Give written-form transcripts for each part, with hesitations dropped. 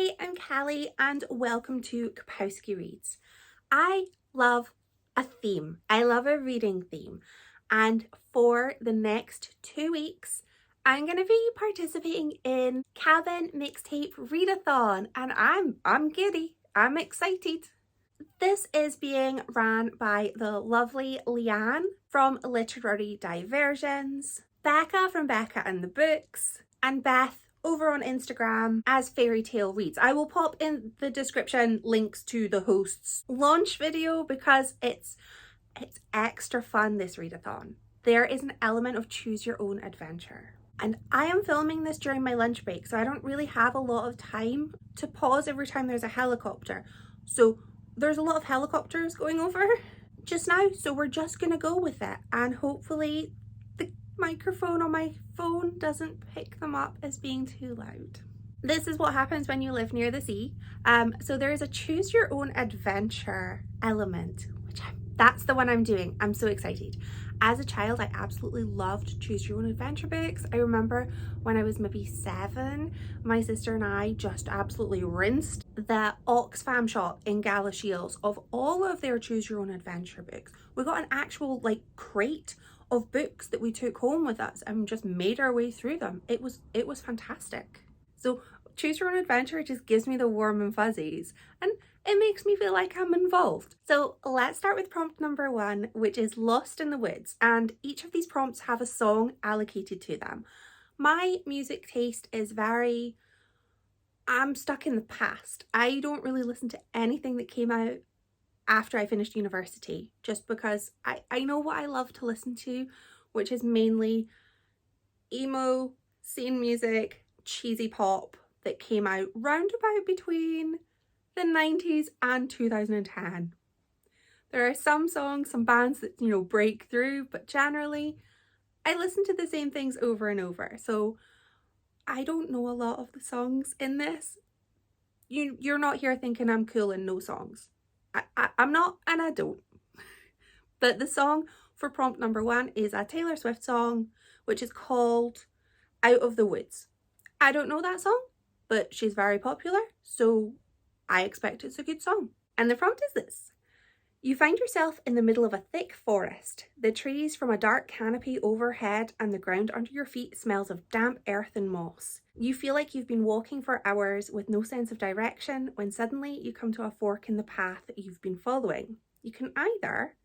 Hi, I'm Callie and welcome to Kapowski Reads. I love a theme. I love a reading theme, and for the next 2 weeks I'm going to be participating in Cabin Mixtape Readathon, and I'm giddy. I'm excited. This is being ran by the lovely Lianne from Literary Diversions, Becca from Becca and the Books, and Beth over on Instagram as Fairy Tale Reads. I will pop in the description links to the host's launch video because it's extra fun, this readathon. There is an element of choose your own adventure. And I am filming this during my lunch break, so I don't really have a lot of time to pause every time there's a helicopter. So there's a lot of helicopters going over just now, so we're just gonna go with it, and hopefully the microphone on my phone doesn't pick them up as being too loud. This is what happens when you live near the sea. So there is a choose your own adventure element, which that's the one I'm doing. I'm so excited. As a child, I absolutely loved choose your own adventure books. I remember when I was maybe 7, my sister and I just absolutely rinsed the Oxfam shop in Galashiels of all of their choose your own adventure books. We got an actual crate of books that we took home with us and just made our way through them. It was fantastic. So choose your own adventure just gives me the warm and fuzzies, and it makes me feel like I'm involved. So let's start with prompt number 1, which is Lost in the Woods, and each of these prompts have a song allocated to them. My music taste is I'm stuck in the past. I don't really listen to anything that came out after I finished university, just because I know what I love to listen to, which is mainly emo, scene music, cheesy pop that came out round about between the 90s and 2010. There are some songs, some bands that, break through, but generally I listen to the same things over and over. So I don't know a lot of the songs in this. You're not here thinking I'm cool and know songs. I'm not, and I don't. But the song for prompt number 1 is a Taylor Swift song, which is called Out of the Woods. I don't know that song, but she's very popular, so I expect it's a good song. And the prompt is this. You find yourself in the middle of a thick forest. The trees from a dark canopy overhead and the ground under your feet smells of damp earth and moss. You feel like you've been walking for hours with no sense of direction when suddenly you come to a fork in the path that you've been following. You can either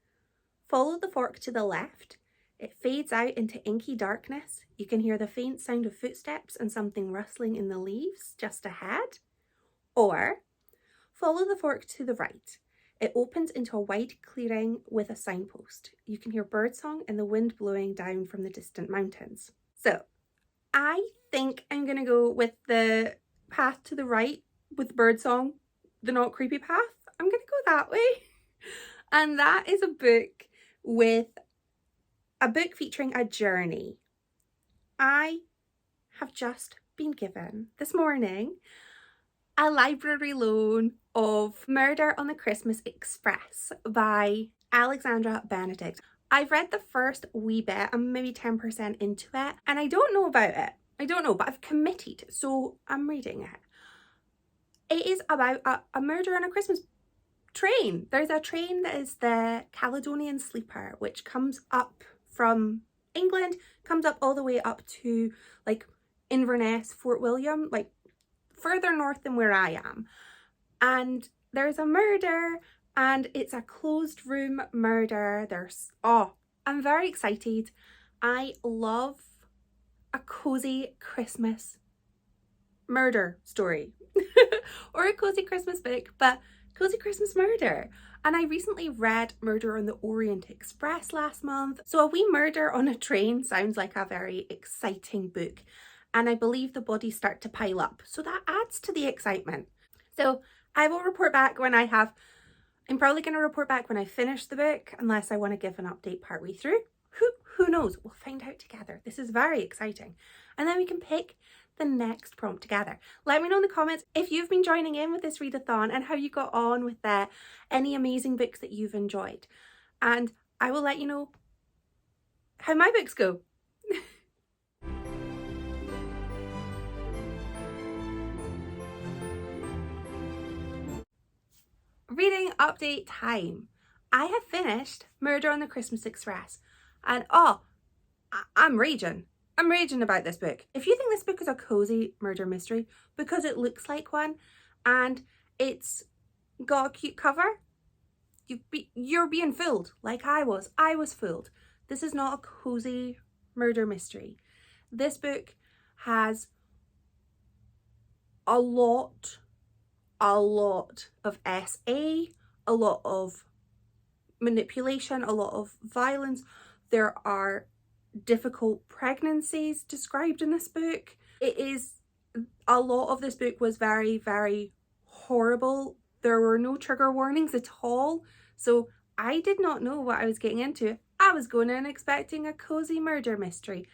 follow the fork to the left. It fades out into inky darkness. You can hear the faint sound of footsteps and something rustling in the leaves just ahead. Or follow the fork to the right. It opens into a wide clearing with a signpost. You can hear birdsong and the wind blowing down from the distant mountains. So I think I'm going to go with the path to the right with birdsong, the not creepy path. I'm going to go that way. And that is a book featuring a journey. I have just been given this morning a library loan of Murder on the Christmas Express by Alexandra Benedict. I've read the first wee bit, I'm maybe 10% into it, and I don't know about it. I don't know, but I've committed, so I'm reading it. It is about a murder on a Christmas train. There's a train that is the Caledonian Sleeper, which comes up from England, comes up all the way up to Inverness, Fort William, further north than where I am. And there's a murder, and it's a closed room murder. I'm very excited. I love a cozy Christmas murder story or a cozy Christmas book, but cozy Christmas murder. And I recently read Murder on the Orient Express last month, so a wee murder on a train sounds like a very exciting book, and I believe the bodies start to pile up, so that adds to the excitement. So I will report back when I'm probably going to report back when I finish the book, unless I want to give an update partway through. Who knows? We'll find out together. This is very exciting. And then we can pick the next prompt together. Let me know in the comments if you've been joining in with this readathon and how you got on with any amazing books that you've enjoyed. And I will let you know how my books go. reading update time. I have finished Murder on the Christmas Express, and I'm raging. I'm raging about this book. If you think this book is a cozy murder mystery because it looks like one and it's got a cute cover, you're being fooled like I was. I was fooled. This is not a cozy murder mystery. This book has a lot of SA, a lot of manipulation, a lot of violence. There are difficult pregnancies described in this book. A lot of this book was very, very horrible. There were no trigger warnings at all. So I did not know what I was getting into. I was going in expecting a cozy murder mystery,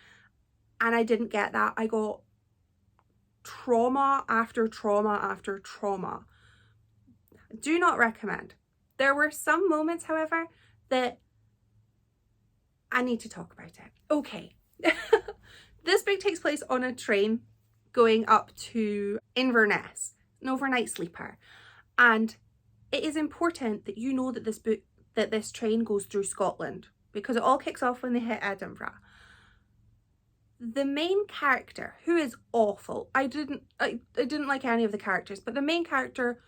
and I didn't get that. I got trauma after trauma after trauma. Do not recommend. There were some moments, however, that I need to talk about it. Okay. This book takes place on a train going up to Inverness, an overnight sleeper. And it is important that you know that this train goes through Scotland, because it all kicks off when they hit Edinburgh. The main character, who is awful, I didn't like any of the characters, but the main character,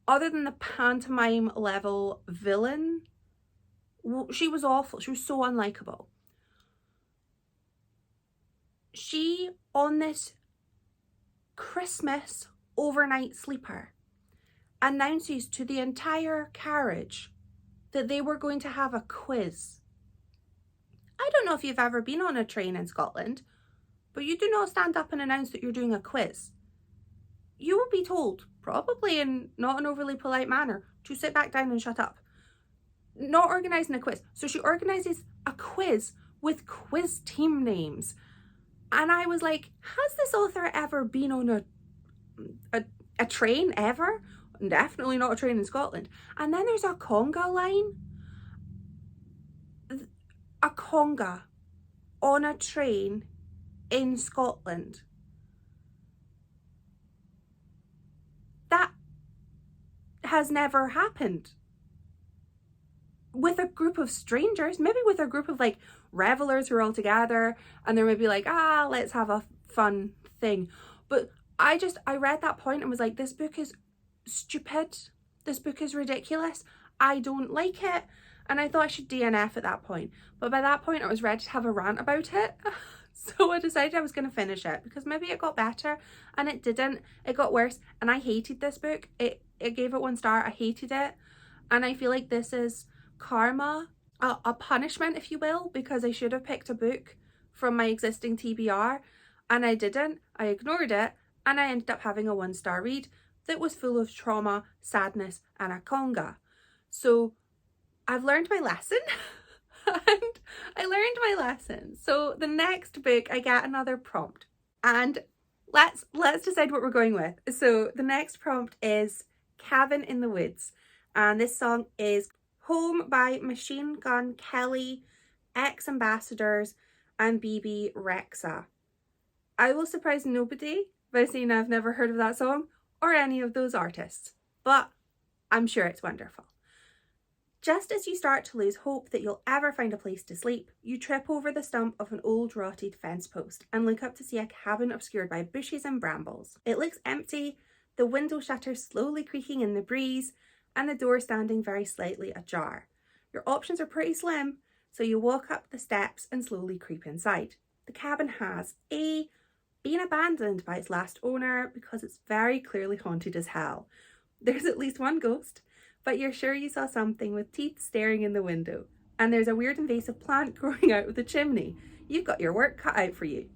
other than the pantomime level villain, she was awful. She was so unlikable. She, on this Christmas overnight sleeper, announces to the entire carriage that they were going to have a quiz. I don't know if you've ever been on a train in Scotland, but you do not stand up and announce that you're doing a quiz. You will be told, probably in not an overly polite manner, to sit back down and shut up. Not organising a quiz. So she organises a quiz with quiz team names. And I was like, has this author ever been on a train ever? Definitely not a train in Scotland. And then there's a conga line. A conga on a train in Scotland. That has never happened. With a group of strangers, maybe with a group of like revelers who are all together and they're maybe like, let's have a fun thing. But I read that point and was like, this book is stupid. This book is ridiculous. I don't like it. And I thought I should DNF at that point. But by that point, I was ready to have a rant about it. So I decided I was going to finish it because maybe it got better, and it didn't. It got worse, and I hated this book. It gave it 1 star. I hated it. And I feel like this is karma, a punishment, if you will, because I should have picked a book from my existing TBR, and I didn't. I ignored it, and I ended up having a 1 star read that was full of trauma, sadness, and a conga. So I've learned my lesson. And I learned my lesson. So the next book, I get another prompt, and let's decide what we're going with. So the next prompt is Cabin in the Woods, and this song is Home by Machine Gun Kelly, ex-ambassadors, and BB Rexa. I will surprise nobody by saying I've never heard of that song or any of those artists, but I'm sure it's wonderful. Just as you start to lose hope that you'll ever find a place to sleep, you trip over the stump of an old rotted fence post and look up to see a cabin obscured by bushes and brambles. It looks empty, the window shutters slowly creaking in the breeze, and the door standing very slightly ajar. Your options are pretty slim, so you walk up the steps and slowly creep inside. The cabin has A, been abandoned by its last owner because it's very clearly haunted as hell. There's at least one ghost, but you're sure you saw something with teeth staring in the window. And there's a weird invasive plant growing out of the chimney. You've got your work cut out for you.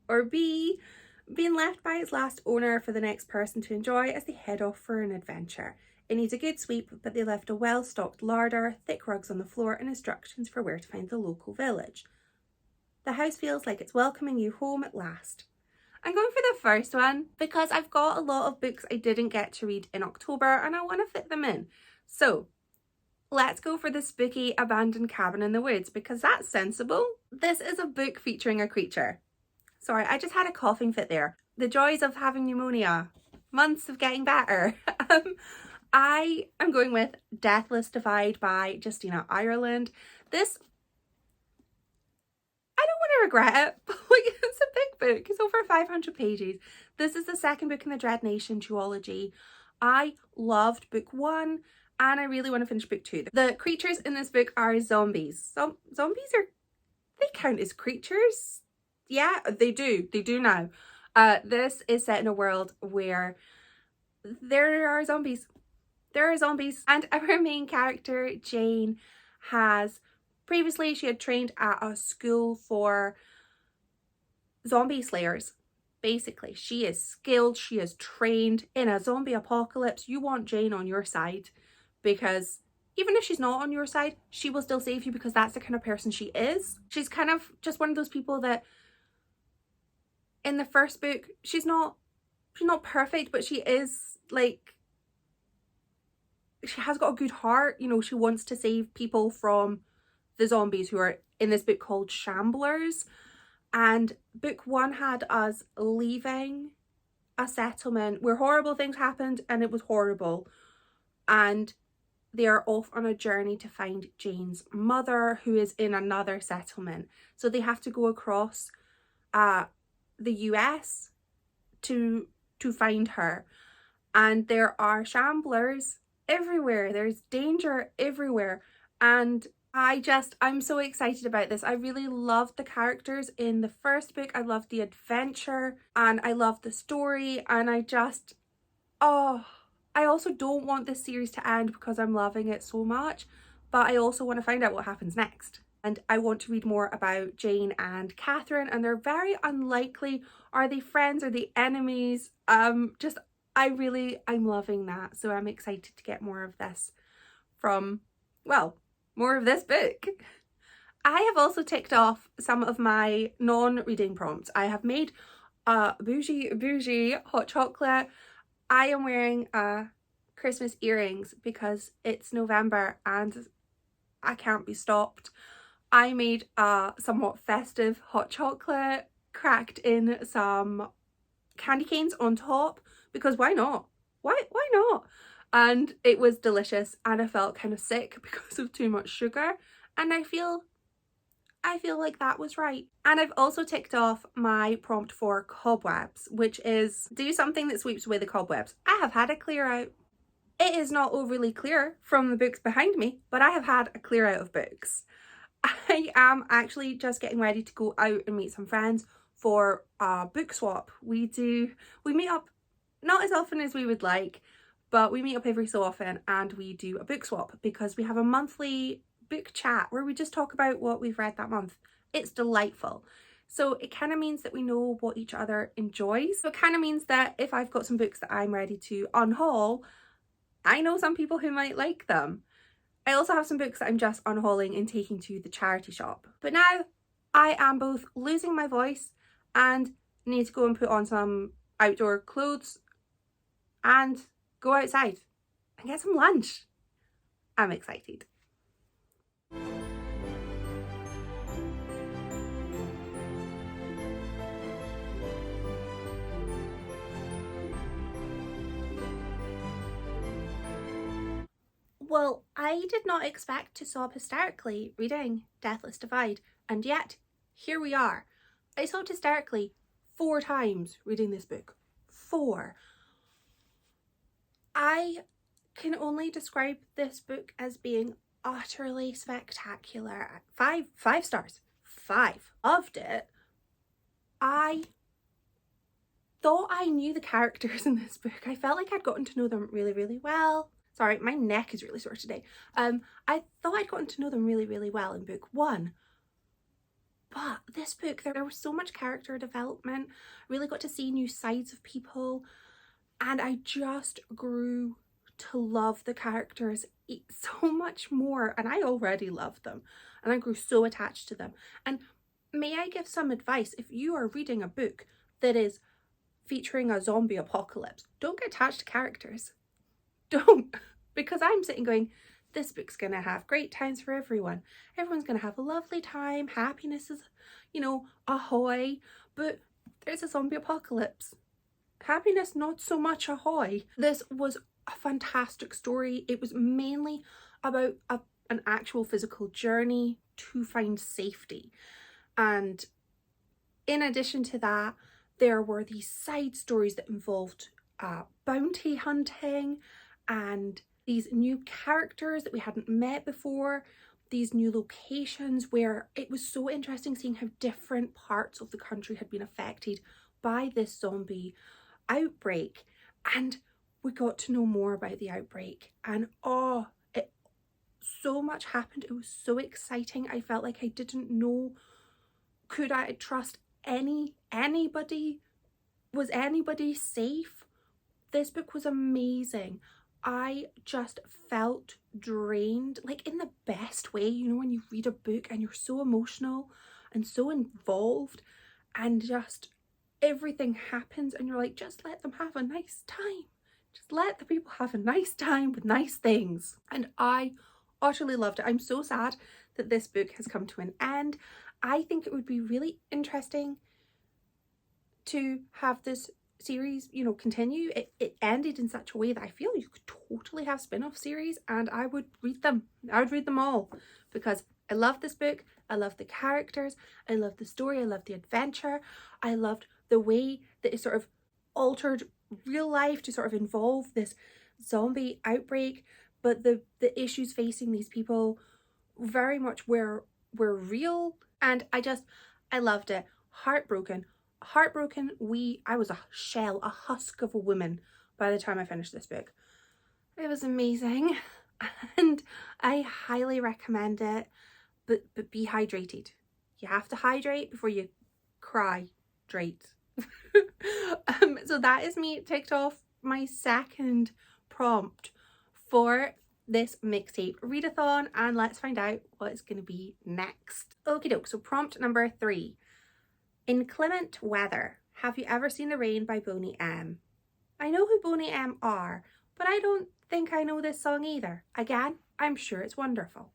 Or B, being left by its last owner for the next person to enjoy as they head off for an adventure. It needs a good sweep, but they left a well-stocked larder, thick rugs on the floor, and instructions for where to find the local village. The house feels like it's welcoming you home at last. I'm going for the first one because I've got a lot of books I didn't get to read in October and I want to fit them in. So let's go for the spooky abandoned cabin in the woods because that's sensible. This is a book featuring a creature. Sorry, I just had a coughing fit there. The joys of having pneumonia. Months of getting better. I am going with Deathless Divide by Justina Ireland. This, I don't want to regret it, but like, it's a big book. It's over 500 pages. This is the second book in the Dread Nation duology. I loved book 1 and I really want to finish book 2. The creatures in this book are zombies. Zombies are, they count as creatures? Yeah, they do. They do now. This is set in a world where there are zombies. There are zombies. And our main character, Jane, has previously, she had trained at a school for zombie slayers. Basically, she is skilled, she is trained. In a zombie apocalypse, you want Jane on your side, because even if she's not on your side, she will still save you, because that's the kind of person she is. She's kind of just one of those people that in the first book, she's not perfect, but she is like, she has got a good heart. You know, she wants to save people from the zombies who are in this book called Shamblers. And book 1 had us leaving a settlement where horrible things happened, and it was horrible. And they are off on a journey to find Jane's mother, who is in another settlement. So they have to go across the US to find her. And there are Shamblers everywhere. There's danger everywhere. And I'm so excited about this. I really loved the characters in the first book. I loved the adventure and I loved the story, and I also don't want this series to end because I'm loving it so much, but I also want to find out what happens next. And I want to read more about Jane and Catherine, and they're very unlikely. Are they friends? Are they enemies? I'm loving that. So I'm excited to get more of this more of this book. I have also ticked off some of my non-reading prompts. I have made a bougie hot chocolate. I am wearing Christmas earrings because it's November and I can't be stopped. I made a somewhat festive hot chocolate, cracked in some candy canes on top, because why not? Why not? And it was delicious, and I felt kind of sick because of too much sugar, and I feel like that was right. And I've also ticked off my prompt for cobwebs, which is do something that sweeps away the cobwebs. I have had a clear out. It is not overly clear from the books behind me, but I have had a clear out of books. I am actually just getting ready to go out and meet some friends for a book swap. We meet up not as often as we would like, but we meet up every so often and we do a book swap because we have a monthly book chat where we just talk about what we've read that month. It's delightful. So it kind of means that we know what each other enjoys. So it kind of means that if I've got some books that I'm ready to unhaul, I know some people who might like them. I also have some books that I'm just unhauling and taking to the charity shop. But now I am both losing my voice and need to go and put on some outdoor clothes and go outside and get some lunch. I'm excited. Well, I did not expect to sob hysterically reading Deathless Divide, and yet here we are. I sobbed hysterically 4 times reading this book. 4. I can only describe this book as being utterly spectacular. 5 stars. 5. Loved it. I thought I knew the characters in this book. I felt like I'd gotten to know them really, really well. Sorry, my neck is really sore today. I thought I'd gotten to know them really, really well in book 1. But this book, there was so much character development. I really got to see new sides of people. And I just grew to love the characters so much more. And I already loved them. And I grew so attached to them. And may I give some advice? If you are reading a book that is featuring a zombie apocalypse, don't get attached to characters. Don't. Because I'm sitting going, this book's going to have great times for everyone. Everyone's going to have a lovely time. Happiness is, ahoy. But there's a zombie apocalypse. Happiness, not so much ahoy. This was a fantastic story. It was mainly about an actual physical journey to find safety. And in addition to that, there were these side stories that involved bounty hunting and these new characters that we hadn't met before, these new locations where it was so interesting seeing how different parts of the country had been affected by this zombie outbreak. And we got to know more about the outbreak, and so much happened. It was so exciting. I felt like I didn't know, could I trust anybody? Was anybody safe? This book was amazing. I just felt drained, like in the best way, you know, when you read a book and you're so emotional and so involved and just everything happens and you're like, just let them have a nice time. Just let the people have a nice time with nice things. And I utterly loved it. I'm so sad that this book has come to an end. I think it would be really interesting to have this series, you know, continue. It ended in such a way that I feel you could totally have spin-off series, and I would read them. I would read them all because I love this book. I love the characters. I love the story. I love the adventure. I loved the way that it sort of altered real life to sort of involve this zombie outbreak, but the issues facing these people very much were real, and I loved it. Heartbroken. I was a shell, a husk of a woman by the time I finished this book. It was amazing and I highly recommend it, but be hydrated. You have to hydrate before you cry. So that is me ticked off my second prompt for this mixtape readathon, and let's find out what it's going to be next. Okie doke, so prompt number 3. Inclement weather. Have you ever seen the rain by Boney M? I know who Boney M are, but I don't think I know this song either. Again, I'm sure it's wonderful.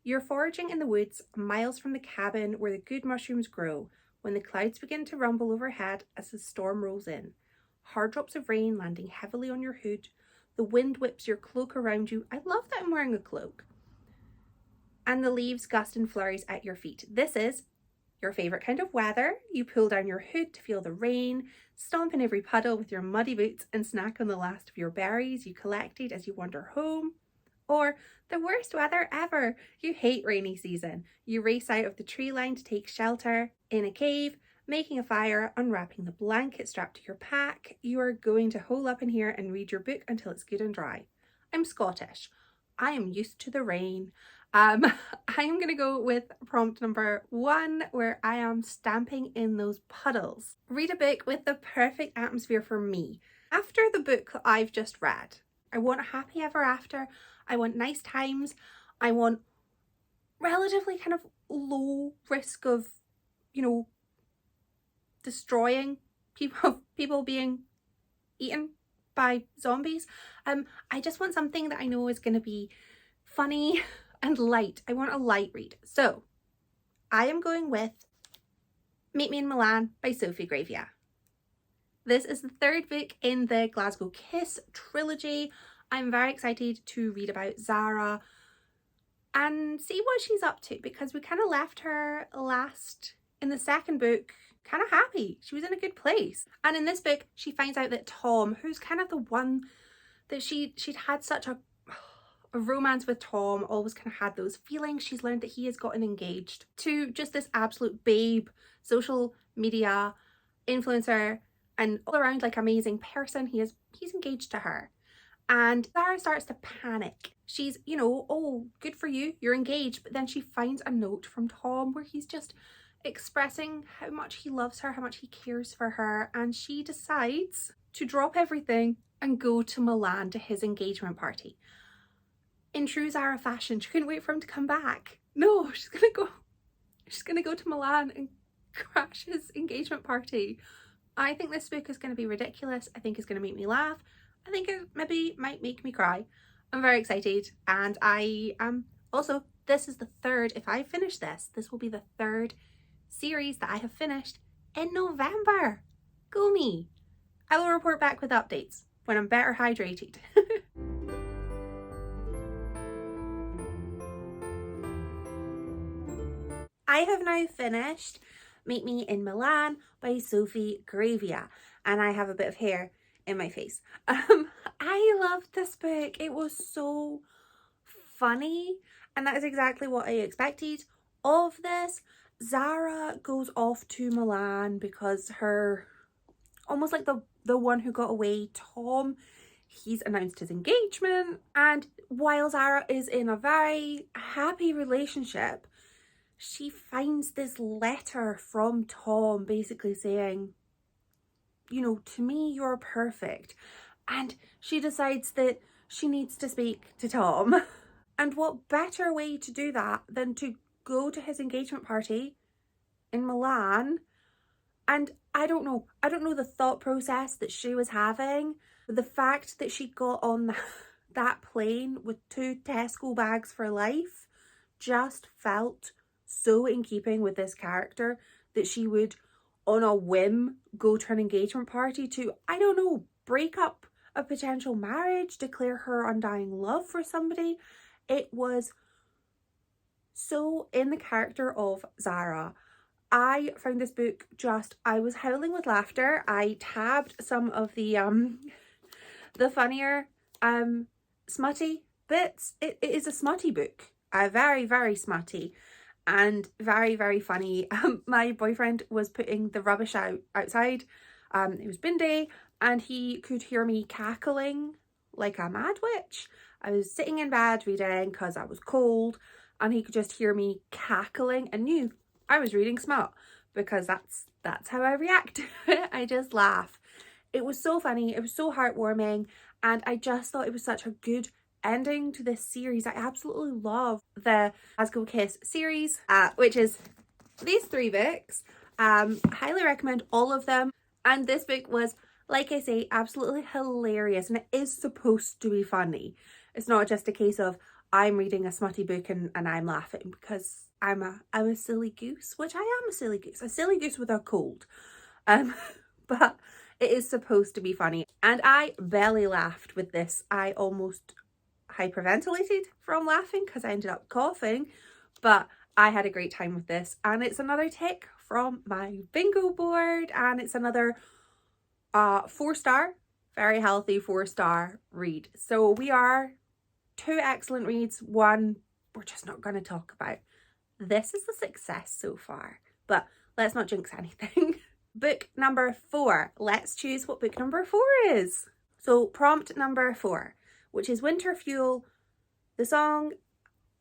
You're foraging in the woods, miles from the cabin where the good mushrooms grow, when the clouds begin to rumble overhead as the storm rolls in. Hard drops of rain landing heavily on your hood. The wind whips your cloak around you. I love that I'm wearing a cloak. And the leaves gust in flurries at your feet. This is your favourite kind of weather. You pull down your hood to feel the rain, stomp in every puddle with your muddy boots and snack on the last of your berries you collected as you wander home. Or the worst weather ever. You hate rainy season. You race out of the tree line to take shelter in a cave, making a fire, unwrapping the blanket strapped to your pack. You are going to hole up in here and read your book until it's good and dry. I'm Scottish. I am used to the rain. I'm going to go with prompt number 1, where I am stamping in those puddles. Read a book with the perfect atmosphere for me. After the book that I've just read, I want a happy ever after. I want nice times. I want relatively kind of low risk of, you know, destroying people being eaten by zombies. I just want something that I know is going to be funny and light. I want a light read. So I am going with Meet Me in Milan by Sophie Gravia. This is the 3rd book in the Glasgow Kiss trilogy. I'm very excited to read about Zara and see what she's up to, because we kind of left her last in the 2nd book kind of happy. She was in a good place. And in this book, she finds out that Tom, who's kind of the one that she'd had such a romance with Tom, always kind of had those feelings. She's learned that he has gotten engaged to just this absolute babe, social media influencer, and all around like amazing person. He's engaged to her. And Zara starts to panic. She's, you know, oh, good for you, you're engaged. But then she finds a note from Tom where he's just expressing how much he loves her, how much he cares for her. And she decides to drop everything and go to Milan to his engagement party. In true Zara fashion, she couldn't wait for him to come back. No, she's gonna go to Milan and crash his engagement party. I think this book is going to be ridiculous. I think it's going to make me laugh. I think it maybe might make me cry. I'm very excited, and I am also, this is the 3rd, if I finish this will be the 3rd series that I have finished in November. Go me. I will report back with updates when I'm better hydrated. I have now finished Meet Me in Milan by Sophie Gravia, and I have a bit of hair in my face. I loved this book. It was so funny, and that is exactly what I expected of this. Zara goes off to Milan because her, almost like the one who got away, Tom, he's announced his engagement, and while Zara is in a very happy relationship, she finds this letter from Tom basically saying, you know, to me you're perfect, and she decides that she needs to speak to Tom. And what better way to do that than to go to his engagement party in Milan? And I don't know the thought process that she was having. The fact that she got on that plane with 2 Tesco bags for life just felt so in keeping with this character, that she would on a whim go to an engagement party to, I don't know, break up a potential marriage, declare her undying love for somebody. It was so in the character of Zara. I found this book just, I was howling with laughter. I tabbed some of the funnier smutty bits. It is a smutty book, very, very smutty and very, very funny. My boyfriend was putting the rubbish outside. It was bin day, and he could hear me cackling like a mad witch. I was sitting in bed reading because I was cold, and he could just hear me cackling and knew I was reading smut, because that's how I react to it. I just laugh. It was so funny, it was so heartwarming, and I just thought it was such a good ending to this series. I absolutely love the Glasgow Kiss series, which is these 3 books. Highly recommend all of them. And this book was, like I say, absolutely hilarious, and it is supposed to be funny. It's not just a case of I'm reading a smutty book and I'm laughing because I'm a silly goose, which I am a silly goose with a cold. But it is supposed to be funny, and I belly laughed with this. I almost hyperventilated from laughing because I ended up coughing, but I had a great time with this, and it's another tick from my bingo board, and it's another 4-star, very healthy 4-star read. So we are 2 excellent reads, 1 we're just not going to talk about. This is a success so far, but let's not jinx anything. Book number 4. Let's choose what book number 4 is. So prompt number 4, which is Winter Fuel. The song,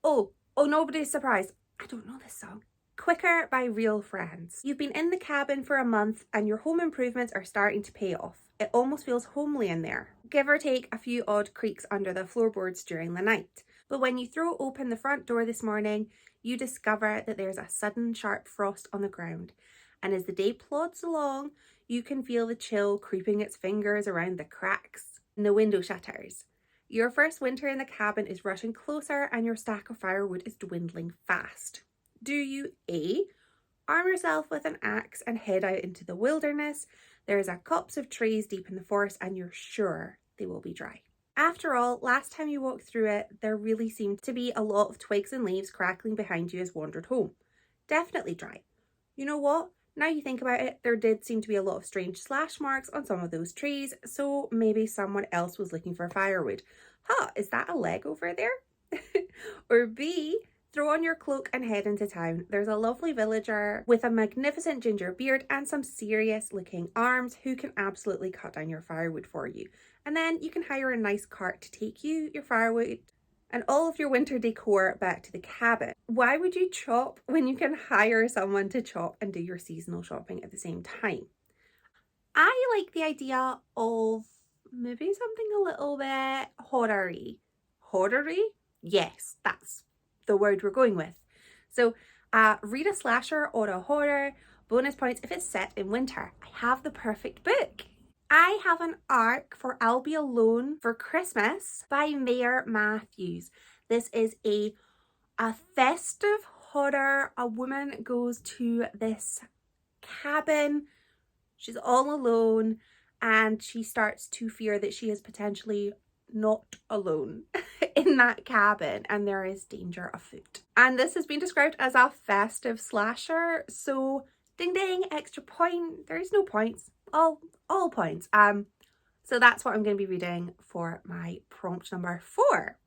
oh, nobody's surprised. I don't know this song. Quicker by Real Friends. You've been in the cabin for a month and your home improvements are starting to pay off. It almost feels homely in there. Give or take a few odd creaks under the floorboards during the night. But when you throw open the front door this morning, you discover that there's a sudden sharp frost on the ground. And as the day plods along, you can feel the chill creeping its fingers around the cracks in the window shutters. Your first winter in the cabin is rushing closer and your stack of firewood is dwindling fast. Do you A, arm yourself with an axe and head out into the wilderness? There is a copse of trees deep in the forest and you're sure they will be dry. After all, last time you walked through it, there really seemed to be a lot of twigs and leaves crackling behind you as wandered home. Definitely dry. You know what? Now you think about it, there did seem to be a lot of strange slash marks on some of those trees, so maybe someone else was looking for firewood. Huh, is that a leg over there? Or B, throw on your cloak and head into town. There's a lovely villager with a magnificent ginger beard and some serious looking arms who can absolutely cut down your firewood for you. And then you can hire a nice cart to take you, your firewood, and all of your winter decor back to the cabin. Why would you chop when you can hire someone to chop and do your seasonal shopping at the same time? I like the idea of maybe something a little bit horror-y. Horror-y? Yes, that's the word we're going with. So read a slasher or a horror, bonus points if it's set in winter. I have the perfect book. I have an arc for I'll Be Alone for Christmas by Meyer Matthews. This is a festive horror. A woman goes to this cabin. She's all alone and she starts to fear that she is potentially not alone in in that cabin and there is danger afoot. And this has been described as a festive slasher, so ding ding, extra point. There's no points, all points. So that's what I'm going to be reading for my prompt number 4.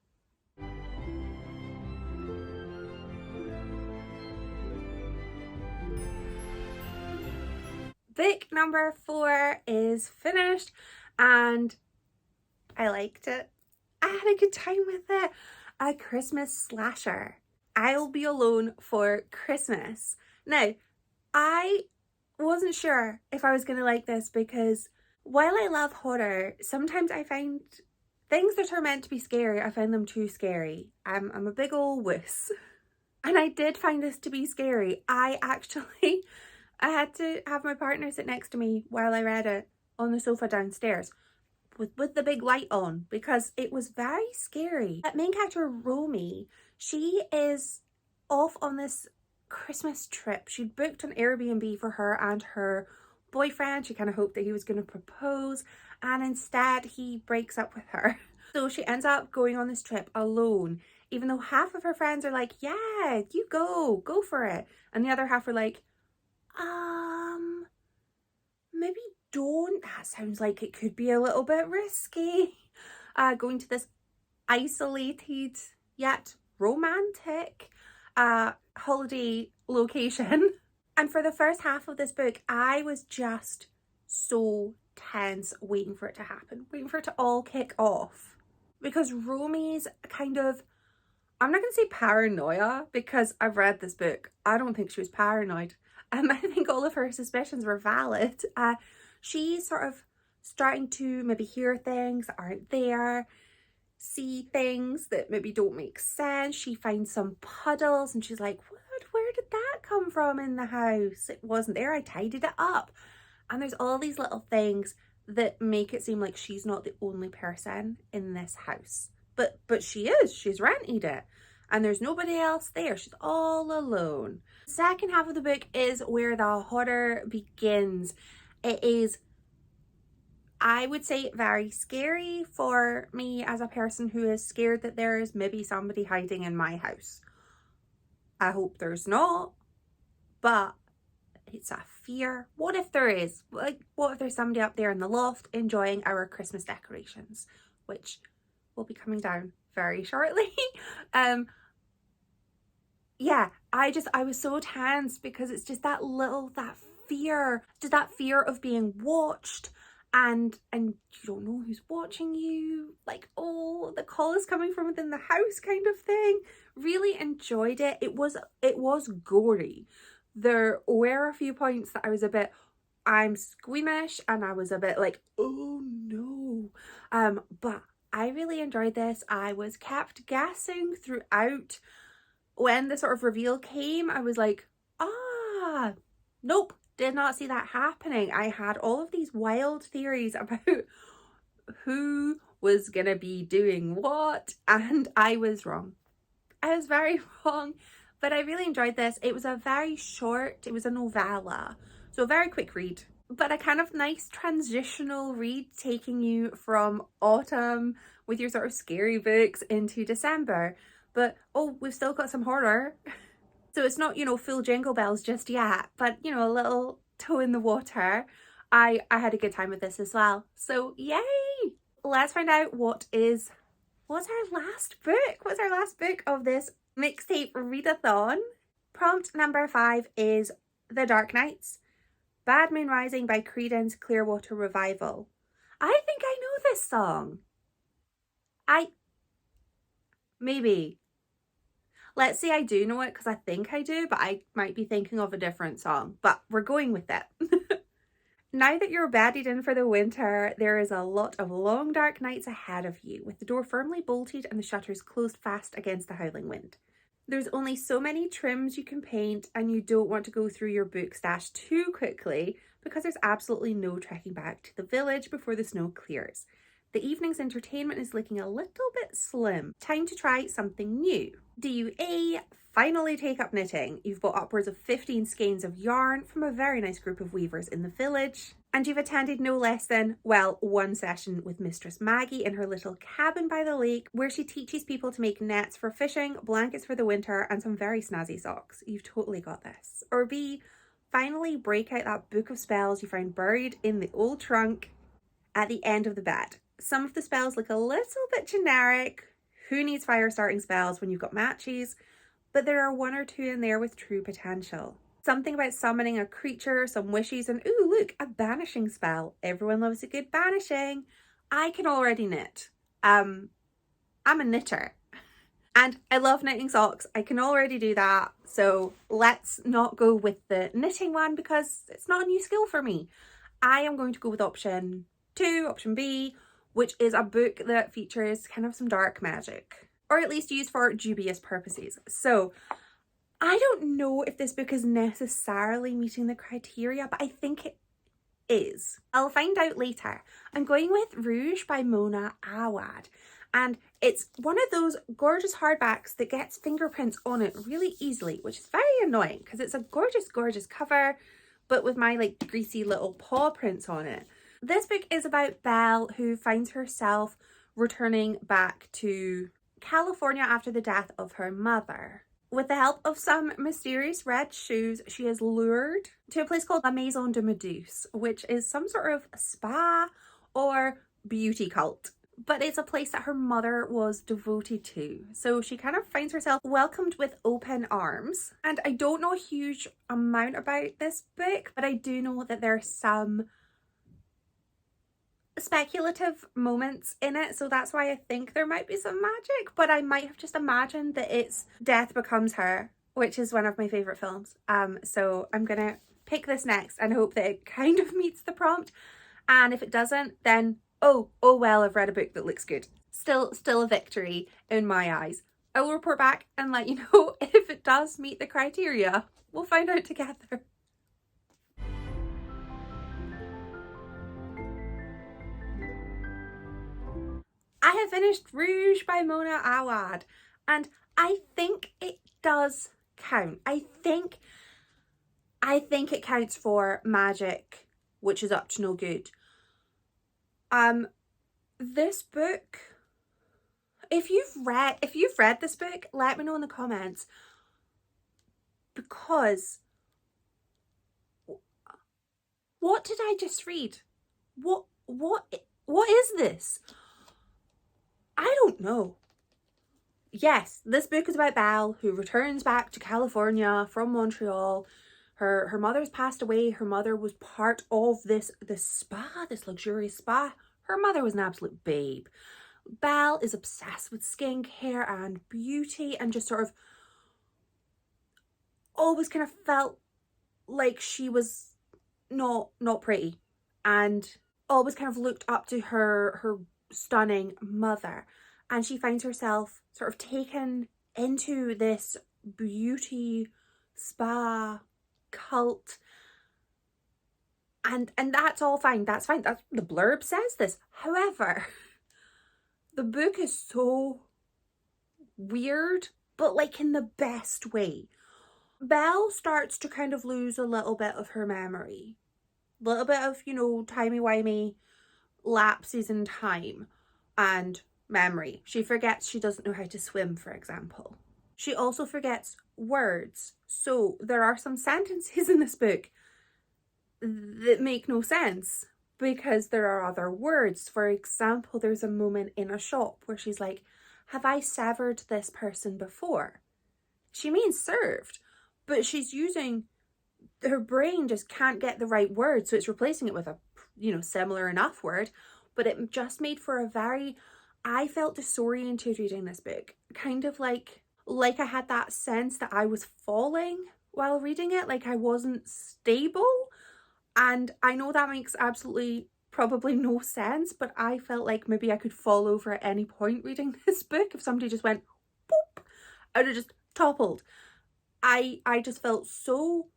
Book number 4 is finished and I liked it. I had a good time with it. A Christmas slasher. I'll be alone for Christmas. Now, I wasn't sure if I was going to like this because while I love horror, sometimes I find things that are meant to be scary, I find them too scary. I'm a big old wuss. And I did find this to be scary. I had to have my partner sit next to me while I read it on the sofa downstairs with the big light on because it was very scary. That main character, Romy, she is off on this Christmas trip. She'd booked an Airbnb for her and her boyfriend. She kind of hoped that he was going to propose, and instead he breaks up with her. So she ends up going on this trip alone, even though half of her friends are like, yeah, you go for it. And the other half are like, maybe don't. That sounds like it could be a little bit risky. Going to this isolated yet romantic holiday location. And for the first half of this book, I was just so tense waiting for it to happen, waiting for it to all kick off. Because Romy's kind of, I'm not going to say paranoia because I've read this book. I don't think she was paranoid. I think all of her suspicions were valid. She's sort of starting to maybe hear things that aren't there, see things that maybe don't make sense. She finds some puddles and she's like, what? Where did that come from in the house? It wasn't there. I tidied it up. And there's all these little things that make it seem like she's not the only person in this house. But she is. She's rented it. And there's nobody else there. She's all alone. The second half of the book is where the horror begins. It is, I would say, very scary for me as a person who is scared that there is maybe somebody hiding in my house. I hope there's not, but it's a fear. What if there is? Like, what if there's somebody up there in the loft enjoying our Christmas decorations, which will be coming down very shortly. Yeah, I was so tense because it's just that fear of being watched and you don't know who's watching you, like, oh, the call is coming from within the house kind of thing. Really enjoyed it. It was gory. There were a few points that I was a bit, I'm squeamish, and I was a bit like, oh no. But I really enjoyed this. I was kept guessing throughout. When the sort of reveal came, I was like, nope, did not see that happening. I had all of these wild theories about who was gonna be doing what, and I was wrong. I was very wrong, but I really enjoyed this. It was a very short, it was a novella, so a very quick read, but a kind of nice transitional read taking you from autumn with your sort of scary books into December. But, oh, we've still got some horror. So it's not, full jingle bells just yet, but, a little toe in the water. I had a good time with this as well. So, yay! Let's find out what's our last book? What's our last book of this mixtape readathon? Prompt number 5 is The Dark Nights, Bad Moon Rising by Creedence Clearwater Revival. I think I know this song. Maybe. Let's say I do know it because I think I do, but I might be thinking of a different song. But we're going with it. Now that you're bedded in for the winter, there is a lot of long dark nights ahead of you, with the door firmly bolted and the shutters closed fast against the howling wind. There's only so many trims you can paint, and you don't want to go through your book stash too quickly because there's absolutely no trekking back to the village before the snow clears. The evening's entertainment is looking a little bit slim. Time to try something new. Do you A, finally take up knitting? You've bought upwards of 15 skeins of yarn from a very nice group of weavers in the village. And you've attended no less than, well, one session with Mistress Maggie in her little cabin by the lake, where she teaches people to make nets for fishing, blankets for the winter, and some very snazzy socks. You've totally got this. Or B, finally break out that book of spells you found buried in the old trunk at the end of the bed. Some of the spells look a little bit generic. Who needs fire starting spells when you've got matches? But there are one or two in there with true potential. Something about summoning a creature, some wishes, and ooh, look, a banishing spell. Everyone loves a good banishing. I can already knit. I'm a knitter. And I love knitting socks. I can already do that. So let's not go with the knitting one because it's not a new skill for me. I am going to go with option 2, option B, which is a book that features kind of some dark magic, or at least used for dubious purposes. So I don't know if this book is necessarily meeting the criteria, but I think it is. I'll find out later. I'm going with Rouge by Mona Awad. And it's one of those gorgeous hardbacks that gets fingerprints on it really easily, which is very annoying because it's a gorgeous, gorgeous cover, but with my like greasy little paw prints on it. This book is about Belle, who finds herself returning back to California after the death of her mother. With the help of some mysterious red shoes, she is lured to a place called La Maison de Medusa, which is some sort of spa or beauty cult. But it's a place that her mother was devoted to. So she kind of finds herself welcomed with open arms. And I don't know a huge amount about this book, but I do know that there are some speculative moments in it, so that's why I think there might be some magic, but I might have just imagined that it's Death Becomes Her, which is one of my favourite films. So I'm gonna pick this next and hope that it kind of meets the prompt, and if it doesn't, then oh well, I've read a book that looks good. Still a victory in my eyes. I will report back and let you know if it does meet the criteria. We'll find out together. I have finished Rouge by Mona Awad, and I think it does count. I think it counts for magic, which is up to no good. This book, if you've read this book, let me know in the comments, because what did I just read? What is this? I don't know. Yes, this book is about Belle, who returns back to California from Montreal. Her mother's passed away. Her mother was part of this spa, this luxurious spa. Her mother was an absolute babe. Belle is obsessed with skincare and beauty, and just sort of always kind of felt like she was not pretty, and always kind of looked up to her stunning mother. And she finds herself sort of taken into this beauty spa cult, and that's all fine. That's fine. That's the blurb says this. However, the book is so weird, but like in the best way. Belle starts to kind of lose a little bit of her memory, a little bit of, you know, timey-wimey lapses in time and memory. She forgets she doesn't know how to swim, for example. She also forgets words. So there are some sentences in this book that make no sense because there are other words. For example, there's a moment in a shop where she's like, have I severed this person before? She means served, but she's using, her brain just can't get the right word, so it's replacing it with a, you know, similar enough word, but it just made for a very, I felt disoriented reading this book. Kind of like I had that sense that I was falling while reading it, like I wasn't stable. And I know that makes absolutely probably no sense, but I felt like maybe I could fall over at any point reading this book. If somebody just went boop, I would have just toppled. I just felt so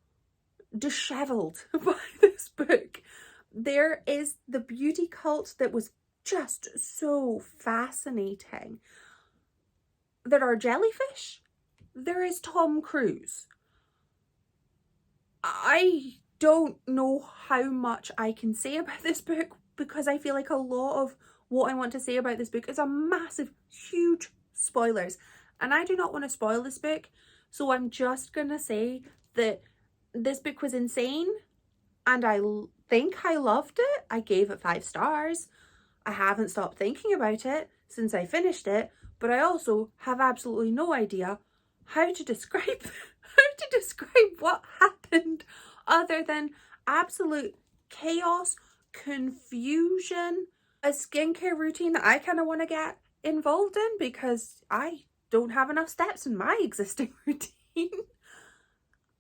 disheveled by this book. There is the beauty cult that was just so fascinating. There are jellyfish. There is Tom Cruise. I don't know how much I can say about this book, because I feel like a lot of what I want to say about this book is a massive, huge spoilers. And I do not want to spoil this book. So I'm just going to say that this book was insane. And I think I loved it. I gave it 5 stars. I haven't stopped thinking about it since I finished it. But I also have absolutely no idea how to describe what happened, other than absolute chaos, confusion, a skincare routine that I kind of want to get involved in because I don't have enough steps in my existing routine.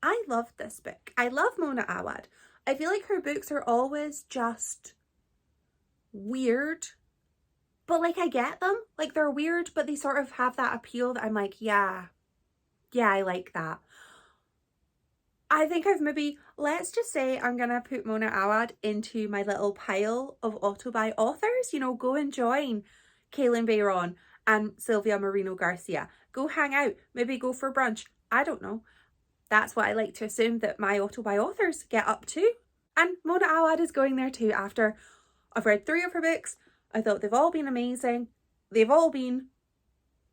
I love this book. I love Mona Awad. I feel like her books are always just weird, but like I get them. Like they're weird, but they sort of have that appeal that I'm like, yeah, I like that. I think I've maybe, let's just say I'm going to put Mona Awad into my little pile of autobi authors. You know, go and join Kaylin Bayron and Sylvia Marino Garcia. Go hang out, maybe go for brunch. I don't know. That's what I like to assume that my autobi authors get up to. And Mona Awad is going there too after I've read 3 of her books. I thought they've all been amazing. They've all been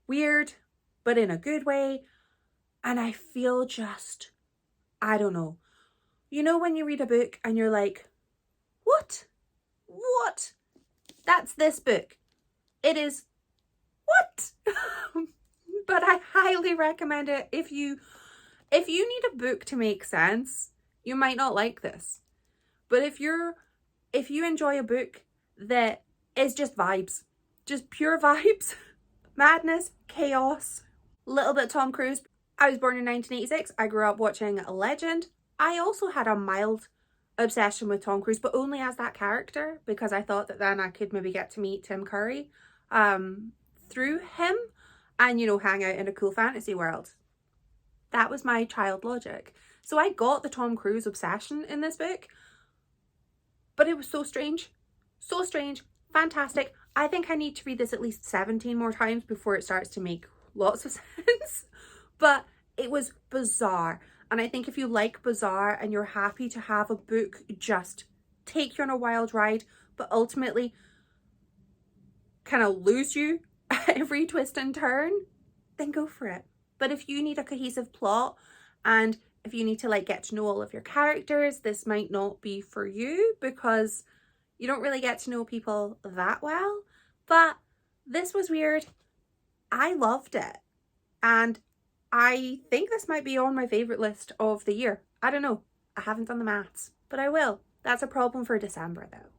weird, but in a good way. And I feel just, I don't know. You know when you read a book and you're like, what? What? That's this book. It is what? But I highly recommend it. If you need a book to make sense, you might not like this. But if you enjoy a book that is just vibes, just pure vibes, madness, chaos, little bit Tom Cruise. I was born in 1986. I grew up watching Legend. I also had a mild obsession with Tom Cruise, but only as that character, because I thought that then I could maybe get to meet Tim Curry through him and, you know, hang out in a cool fantasy world. That was my child logic. So I got the Tom Cruise obsession in this book, but it was so strange, fantastic. I think I need to read this at least 17 more times before it starts to make lots of sense. But it was bizarre. And I think if you like bizarre and you're happy to have a book just take you on a wild ride, but ultimately kind of lose you at every twist and turn, then go for it. But if you need a cohesive plot and if you need to like get to know all of your characters, this might not be for you because you don't really get to know people that well. But this was weird. I loved it. And I think this might be on my favourite list of the year. I don't know. I haven't done the maths, but I will. That's a problem for December though.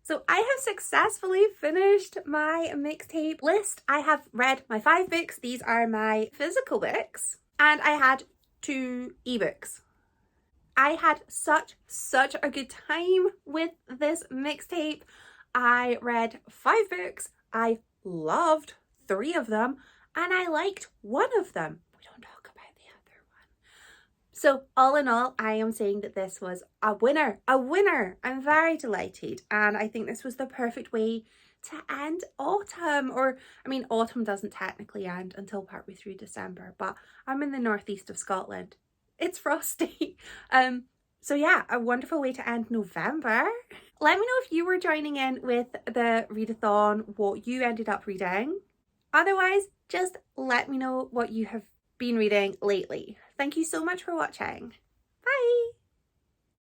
So I have successfully finished my mixtape list. I have read my 5 books. These are my physical books. And I had 2 ebooks. I had such a good time with this mixtape. I read 5 books. I loved 3 of them. And I liked 1 of them. We don't talk about the other one. So all in all, I am saying that this was a winner. I'm very delighted. And I think this was the perfect way to end autumn. Or, I mean, autumn doesn't technically end until partway through December, but I'm in the northeast of Scotland. It's frosty. So yeah, a wonderful way to end November. Let me know if you were joining in with the readathon, what you ended up reading. Otherwise, just let me know what you have been reading lately. Thank you so much for watching. Bye!